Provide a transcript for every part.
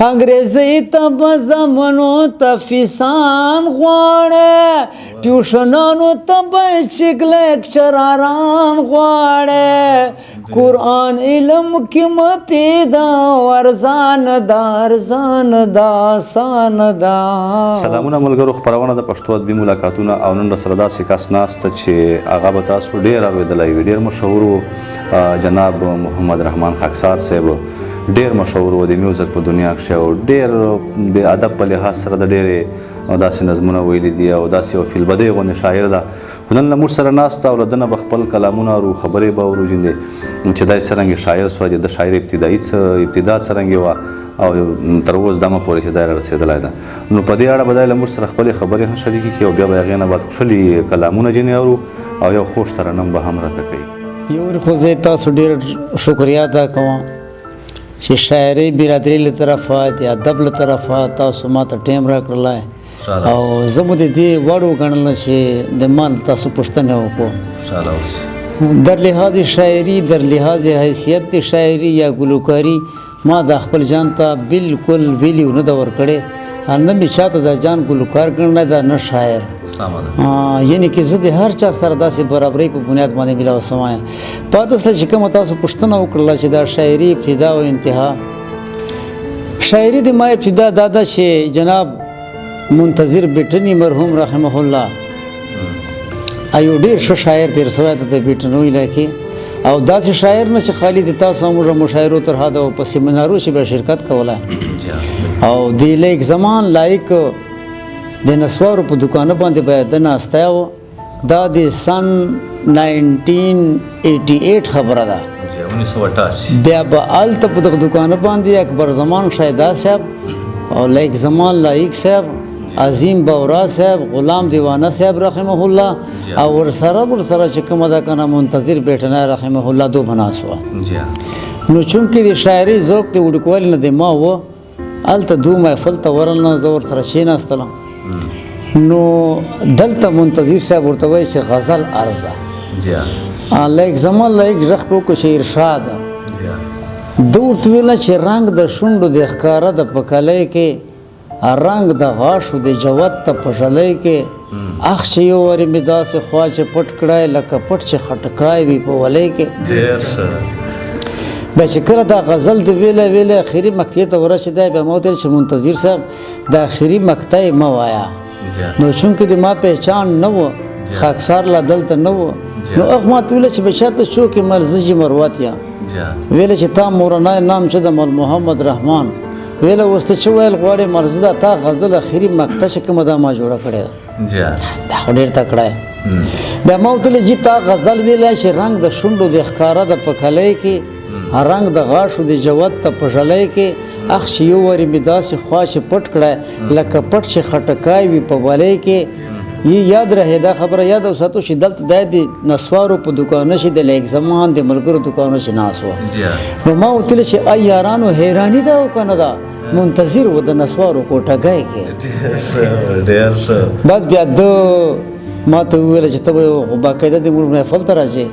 انګریزي ته به زمنو ته فیسان غواړې ټیوشنانو ته به چیک لیکچراران غواړې قرآن علم قیمتي دا ارزان دا ارزان دا آسان دا. سلامونه ملګرو، خپرونه د پښتو ادبي ملاقاتونه او نن راسره داسې کس ناسته چې هغه به تاسو ډېر اورېدلی وي. ډېر مشهور و جناب محمد رحمان خاکسار صاحب، ډېر مشهور و د میوزک په دنیا کښې او ډېر د ادب په لحاظ سره د ډېرې داسې نظمونه ویلي دي او داسې یو فیلبدۍ غوندې شاعر ده. خو نن له موږ سره ناسته او له ده نه به خپل کلامونه اورو، خبرې به اورو چې دا څرنګه شاعر سوه، چې د شاعر ابتدا څرنګه وه او تر اوس دمه پورې چې دی رارسېدلی ده. نو په دې اړه به دی له موږ سره خپلې خبرې هم شریکې کړي او بیا به هغې نه بعد ښکلي کلامونه ځینې اورو او یو خوږ ترنم به هم راته کوي. یو خو زه تاسو ډېر شکریه ادا کوم چې شاعري برادري له طرفه د ادب له طرفه تاسو ما ته ټایم راکړلی او زه مو د دې وړ وګڼله چې د ما تاسو پوښتنه وکړو. در لحاظ شاعري، در لحاظ حیثیت د شاعري یا ګلوکاري ما دا خپل جان ته بالکل ویلیو نه ده ورکړې، نه مې چاته دا جان ګلوکار ګڼلی ده نه شاعر. یعنې کې زه د هر چا سره داسې برابرۍ په بنیاد باندې میلاو سوی یم. پاته سله چې کومه تاسو پوښتنه وکړله چې دا شاعري ابتدا او انتها، شاعري د ما ابتدا دا ده چې جناب منتظر بیټني مرحوم رحمه الله یو ډېر ښه شاعر تېر سوی ده د بیټنوي علاقې او داسې شاعر نه چې خالي د تاسو موږ مشاعرو تر حده او په سیمینارو چې به شرکت کولی او د لیک زمان لایق د نسوارو په دوکانه باندې به د ناستی و. دا د سن 1988 خبره ده. بیا به هلته په دغه دوکانه باندې اکبر زمان شایدا صاحب او لیک زمان لایق صاحب، عظیم باورا صاحب، غلام دیوانه صاحب رحمه الله او ورسره چې کومه ده که نه منتظر بیټنی رحمه الله دو بناس وه. نو چونکې د شاعري ذوق د وړوکوالي نه د ما و، هلته دو محفل ته ورغلم، زه ورسره کښېناستلم. نو دلته منتظر صاحب ورته وایي چې غزل عرض ده، لیک زمان لایق غږ په وکړو چې ارشاد ده ورته ویله چې رنګ د شونډو د ښکاره ده په کلی کې، رنګ د غاښو د جوت ته په ژلی کې، اخ چې یو وارې مې داسې خوا چې پټ کړی لکه پټ چې خټکای وي په ولی کې. بیا چې کله دا غزل د ویله اخري مقطعې ته ورسېدی بیا ما وتل چې منتظر صاحب د اخري مقطع مه وایه. نو چونکې د ما پهچان نه و، خاکسار لا دلته نه و، نو اخ ما ته ویله چې بچا ته څوک یې مرزجي مروت یم. ویله چې تا مورنی نام چې د مل محمد رحمان. ویله اوس ته چې ویل غواړې مرزه ده تا غزل اخري مقطع چې کومه دا ما جوړه کړې ده، دا خو ډېر تکړه یې. بیا ما ورته ویل جي تا غزل ویلی چې رنګ د شونډو د ښکاره ده په کلی کې، رنګ د غاښو د جوت ته په ژلی کې، اخ چې یو وارې مې داسې خوا چې پټ کړی لکه پټ چې خټکای وي په ولی کې. یاد رهې دا خبره یاد وساتو چې دلته دی د نسوارو په دوکانه چې د لیک زمان د ملګرو دوکانو چې ناست وه. نو ما ورته ویل چې ای یارانو حیراني ده او که نه ده، منتظر و د نسوارو کوټګۍ کې. بس بیا ده ما ته وویله چې ته به باقاعده د موږ محفل ته راځې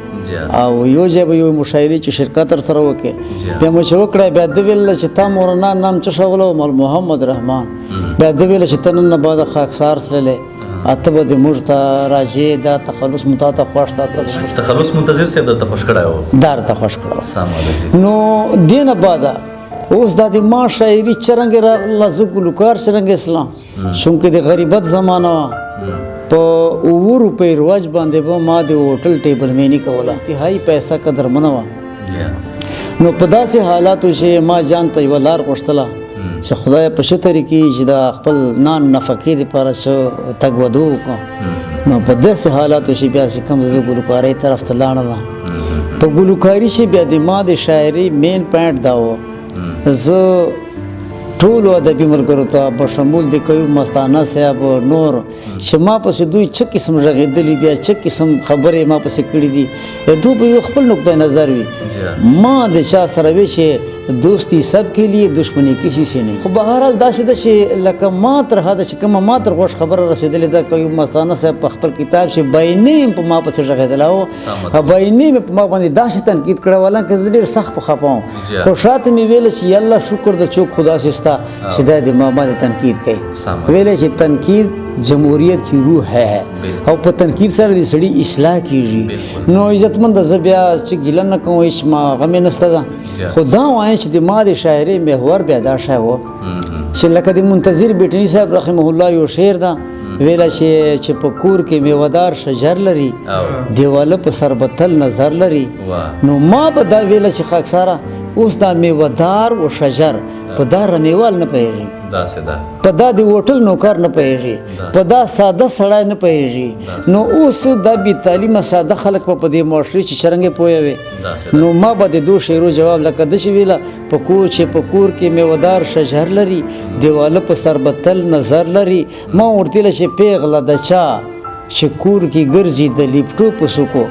او یو ځای به یو مشاعرې چې شرکت ورسره وکړې. بیا مو چې وکړی بیا ده ویله چې تا مورنا نام څه شولی مل محمد رحمان. بیا ده ویله چې ته نن نه بعده خاکسار تللی اته به د موږ ته راځې، دا تخلص مو تا ته خوښ ده. تخلص منتظر صاحب درته خوښ کړی و؟ دا راته خوښ کړی. نو دې نه بعده اوس دا د ما شاعري څرنګه راغله، زه ګلوکار څرنګه اسلام چونکې د غریبت زمانه وه، په 9 روپۍ رواج باندې به ما د هوټل ټیبل میني کوله، انتهایي پیسه قدرمنه وه. نو په داسې حالاتو چې ما جان ته یوه لار غوښتله چې خدای په ښه طریقې چې د خپل نان نفقې دپاره څه تګ ودو وکړو. نو په داسې حالاتو چې بیا چې کوم زه ګلوکارۍ طرف ته لاړم. په ګلوکاري چې بیا د ما د شاعري مین پوینټ دا و، زه ټولو ادبي ملګرو ته بشمول د قیوم مستانه صاحب نور چې ما پسې دوی څه قسم غږېدلي دي، څه قسم خبرې ما پسې کړي دي، دوی به یو خپل نقطه نظر وي. ما د چا سره وي چې دوستی سب کے لیے دشمنی کسی سے نہیں خو بهرحال داسې ده چې لکه ما تر حده چې کومه ما تر غوښ خبره رسېدلې ده که ایوب مستانه صاحب په خپل کتاب چې باینیم په ما پسې غږېدلی و باینیم په ما باندې داسې تنقید کړی و حالانکه زه ډېر سخت په خفه وم خو شاته مې ویله چې یا الله شکر ده چوک خدا سے ستا چې دا د ما باندې تنقید کوي ویله چې تنقید جمهوریت کی روح ہے او په تنقید سره د سړي اصلاح کیږي نو عزتمند زه بیا چې ګیله نه کوم هېڅ ما غمې نشته ده خو دا وایم چې د ما د شاعرۍ محور بیا دا شی و چې لکه د منتظر بیټني صاحب رحمه الله یو شعر ده ویله چې په کور کې میوهدار شجر لري دیواله په سر به تل نظر لري نو ما به دا ویله چې خاکساره اوس دا میوهدار و شجر په دا رمیوال نه پوهېږي په دا د هوټل نوکر نه پوهېږي په دا ساده سړی نه پوهېږي نو اوس دا بې تعلیمه ساده خلک په دې معاشرې چې شرنګې پوهه وي نو ما به د دو شعرو جواب لکه داسې ویله په کور کې میوهدار شجر لري دیواله په سر به تل نظر لري ما ورته ویله چې پیغله د چا چې کور کې ګرځي د لیپټو په سکو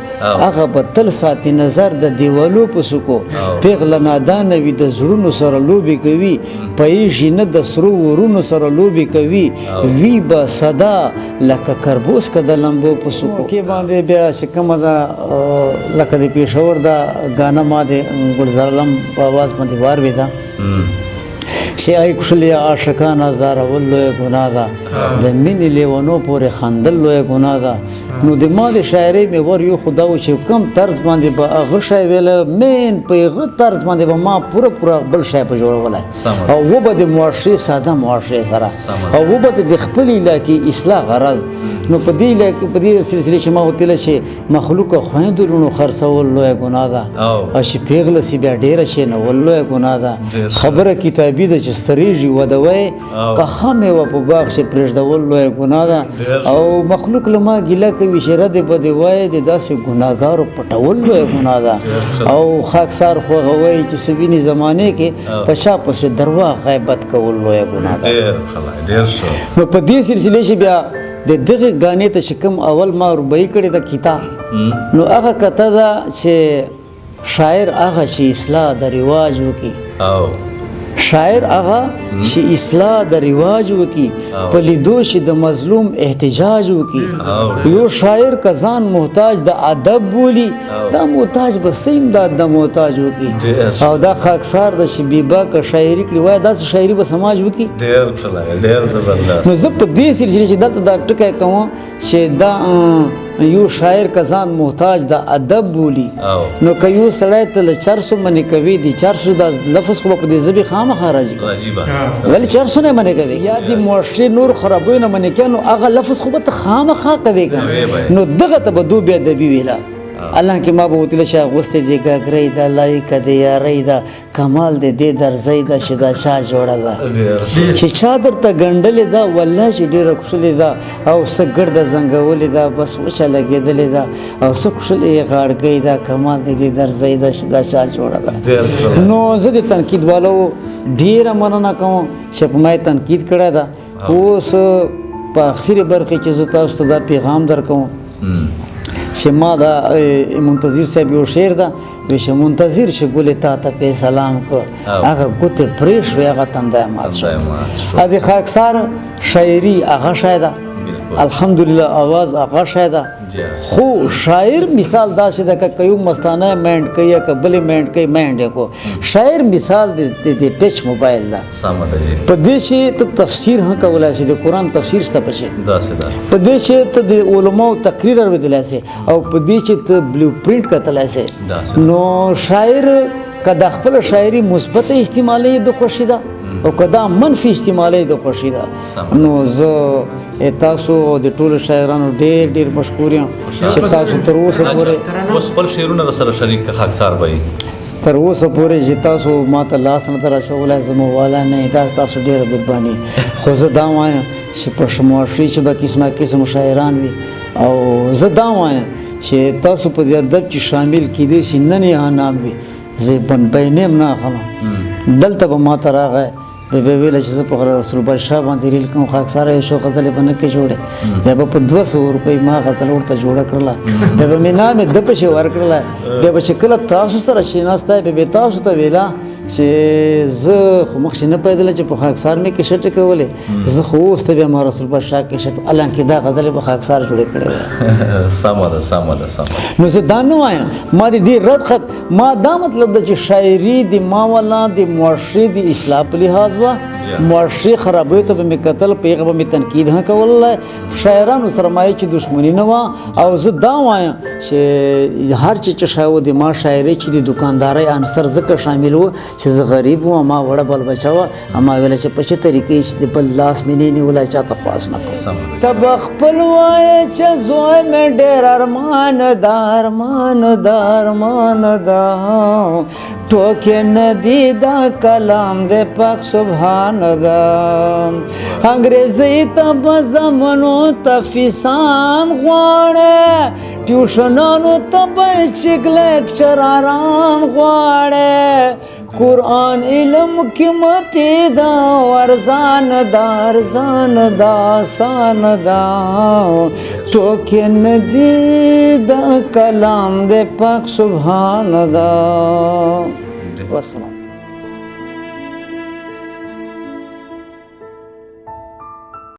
هغه به تل ساتي نظر د دیوالو په سکو پیغله نادانه وي د زړونو سره لوبې کوي پوهېږي نه د سرو ورونو سره لوبې کوي وي به صدا لکه کربوس که د لمبو په سکو کې باندې بیا چې کومه ده لکه د پېښور دا ګانا ما د ګلزار علم په آواز باندې واورېده چې ای کښلې عاشقان ازارول لویه ګناه ده د مینې لیونو پورې خندل لویه ګناه ده نو د ما د شاعرۍ محور یو خو دا و چې کوم طرز باندې به هغه شی ویله مین په هغه طرز باندې به ما پوره بل شی په جوړولی او و به د معاشرې ساده معاشرې سره او و به د خپل علاقې اصلاح غرض نو په دې سلسلې چې ما ورته ویله چې مخلوقه خویندو لوڼو خرڅول لویه ګناه ده او چې پیغله سي بیا ډېره شینول لویه ګناه ده خبره کتابي ده چې سترېږي ودوی پخه میوه په باغ چې پرېږدول لویه ګناه ده او مخلوق له ما ګیله کوي چې ردې بدې وایي د داسې ګناهګارو پټول لویه ګناه ده او خاکسار خو هغه وایي چې سوینې زمانې کې په چا پسې درواغ غیبت کول لویه ګناه ده نو په دې سلسلې چې بیا د دغه غانې ته چې کوم اول ما ربعي کړې ده کتاب نو هغه کته ده چې شاعر هغه چې اصلاح د رواج وکړي شاعر هغه چې اصلاح د رواج وکړي په لیدو چې د مظلوم احتجاج وکړي یو شاعر که ځان محتاج د ادب بولي دا محتاج به څه امداد د محتاج وکړي او دا خاکسار ده چې بېباکه شاعري کړي وایي داسې شاعري به سماج وکړي نو زه په دې سلسلې چې دلته دا ټکی کوم چې دا یو شاعر که ځان محتاج د ادب بولي نو که یو سړی ته له 400 منې کوي د 400 دا لفظ خو به په دې ژبې خامخا راځي ولې 400 نه منې کوي یا د معاشرې نور خرابیو نه منې کوي نو هغه لفظ خو به ته خامخا کوي نو دغه ته به دو بې ادبي ویله الله کې ما به ورته ویله چې اغوستې دې ګاګرۍ ده لایقه د یارۍ ده کمال د دې درځۍ ده چې دا چا جوړه ده چې چا درته ګنډلې ده والله چې ډېره کوښلې ده او څه ګرده زنګولې ده بس وچه لګېدلې ده او څه کوښلې غاړګۍ ده کمال د دې درځۍ ده چې دا چا جوړه ده نو زه د تنقید والو ډېره مننه کوم چې په ما یې تنقید کړی ده اوس په اخري برخې کې زه تاسو ته دا پیغام درکوم چې ما دا منتظر صاحب یو شعر ده وایي چې منتظر چې ګلې تا ته پې سلام کړ هغه ګوتې پرې شوې هغه تندی مات شو د خاکسار شاعري هغه شی ده الحمدلله آواز هغه شی ده خو شاعر مثال داسې ده که یو مستانه مینډ کوي یا که بلې مینډ کوي مینډ یې کو شاعر مثال د ټچ موبایل ده په دې چې ته تفسیر هم کولی شې د قرآن تفسیر شته پشې په دې چې ته د علماو تقریر اورېدلی شې او په دې چې ته بلو پرنټ کتلی شې نو شاعر که د خپله شاعري مثبت استعمالوي د خوښي ده او که دا منفي استعمالوي د خوښي ده نو زه تاسو د ټولو شاعرانو ډېر ډېر مشکور یم چې تاسو تر اوسه پورې اوس خپل شعرونه راسره شریک که خاکسار به تر اوسه پورې چې تاسو ما ته لاس نه در اچولی زما والا نه دا ستاسو ډېره مهرباني خو زه دا وایم چې په معاشرې چې به قسمه قسم شاعران وي او زه دا وایم چې تاسو په دې ادب کې شامل کیدی شي نن یې نام وي زه بینیم نه اخلم دلته به ما ته راغی بیا ویله چې زه په رسول الله شاه باندې ریل کوم خاکساره یو شو غزلې به نه کې جوړې بیا به په 200 روپۍ ما غزل ورته جوړه کړله بیا به مې نام یې ده پسې ورکړله بیا به چې کله تاسو سره کښېناستی بیا به تاسو ته ویله چې زه خو مخکې نه پیدله چې په خاکسار مې کیسټ کولې زه خو اوس ته بیا ما رسول په شا کیسټ الانکې دا غزلې په خاکسار جوړې کړې وې سمه ده سمه ده سمه نو زه دا نه وایم ما د دې رد خط ما دا مطلب ده چې شاعري د ما والا د معاشرې د اصلاح په لحاظ وه معاشرې خرابیو ته به مې کتل په هغه به مې تنقید هم کولی شاعرانو سره ما چې دښمني نه وه او زه دا وایم چې هر چې شاعر د ما شاعري چې د دوکاندارۍ عنصر ځکه شامل و چې زه غریب وم ما وړه بل بچه وه ما ویله چې په څه طریقې چې د بل لاس مې نه نیولی چاته خواست نه کوم ته به خپل وایې چې زوی مې ډېر ارمان ده ارمان ده ارمان ده ټوکې نه دي دا کلام د پاک سبحان ده انګریزي ته به زمنو ته فیسان غواړې ټیوشنانو ته به چک لیکچراران غواړې قرآن علم قیمتي ده ارزان ده ارزان ده آسان ده ټوکې نه دي دا کلام د پاک سبحان ده والسلام